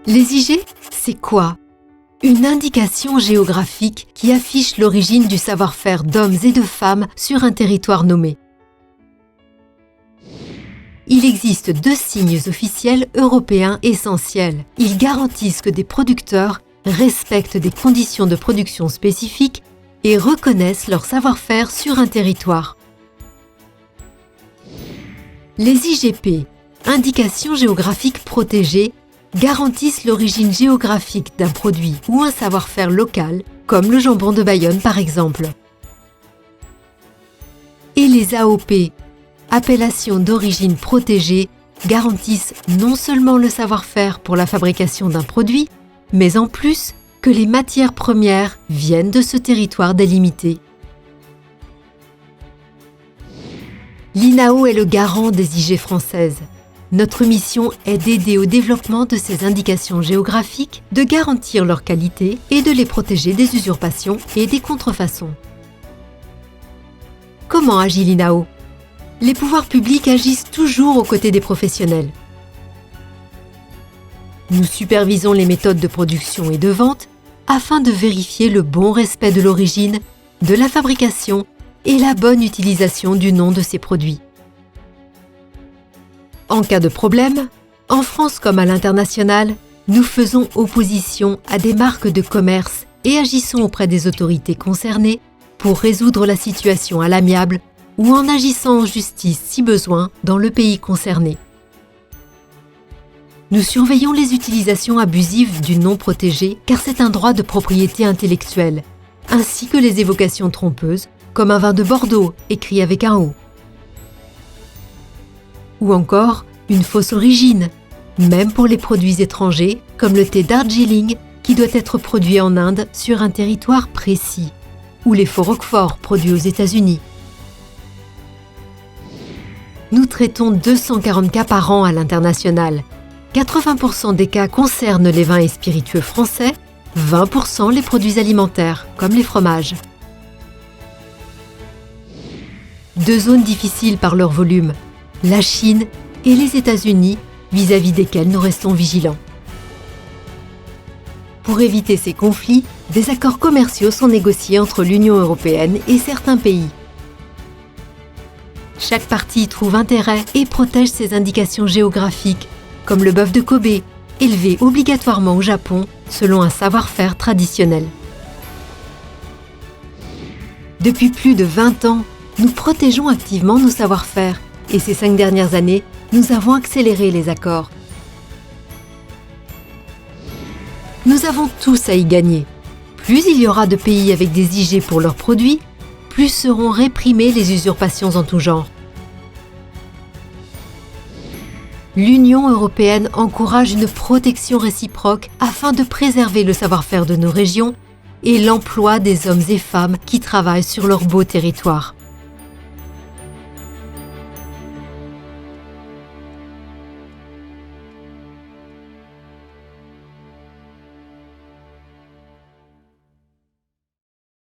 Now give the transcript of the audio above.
Les IG, c'est quoi? Une indication géographique qui affiche l'origine du savoir-faire d'hommes et de femmes sur un territoire nommé. Il existe 2 signes officiels européens essentiels. Ils garantissent que des producteurs respectent des conditions de production spécifiques et reconnaissent leur savoir-faire sur un territoire. Les IGP, indications géographiques protégées, garantissent l'origine géographique d'un produit ou un savoir-faire local, comme le jambon de Bayonne par exemple. Et les AOP, appellations d'origine protégée, garantissent non seulement le savoir-faire pour la fabrication d'un produit, mais en plus que les matières premières viennent de ce territoire délimité. L'INAO est le garant des IG françaises. Notre mission est d'aider au développement de ces indications géographiques, de garantir leur qualité et de les protéger des usurpations et des contrefaçons. Comment agit l'INAO? Les pouvoirs publics agissent toujours aux côtés des professionnels. Nous supervisons les méthodes de production et de vente afin de vérifier le bon respect de l'origine, de la fabrication et la bonne utilisation du nom de ces produits. En cas de problème, en France comme à l'international, nous faisons opposition à des marques de commerce et agissons auprès des autorités concernées pour résoudre la situation à l'amiable ou en agissant en justice si besoin dans le pays concerné. Nous surveillons les utilisations abusives du nom protégé car c'est un droit de propriété intellectuelle, ainsi que les évocations trompeuses comme un vin de Bordeaux écrit avec un O. Ou encore une fausse origine, même pour les produits étrangers comme le thé Darjeeling qui doit être produit en Inde sur un territoire précis, ou les faux Roquefort produits aux États-Unis. Nous traitons 240 cas par an à l'international. 80% des cas concernent les vins et spiritueux français, 20% les produits alimentaires, comme les fromages. 2 zones difficiles par leur volume, la Chine et les États-Unis, vis-à-vis desquels nous restons vigilants. Pour éviter ces conflits, des accords commerciaux sont négociés entre l'Union européenne et certains pays. Chaque partie y trouve intérêt et protège ses indications géographiques, comme le bœuf de Kobe, élevé obligatoirement au Japon selon un savoir-faire traditionnel. Depuis plus de 20 ans, nous protégeons activement nos savoir-faire et ces 5 dernières années, nous avons accéléré les accords. Nous avons tous à y gagner. Plus il y aura de pays avec des IG pour leurs produits, plus seront réprimées les usurpations en tout genre. L'Union européenne encourage une protection réciproque afin de préserver le savoir-faire de nos régions et l'emploi des hommes et femmes qui travaillent sur leur beau territoire.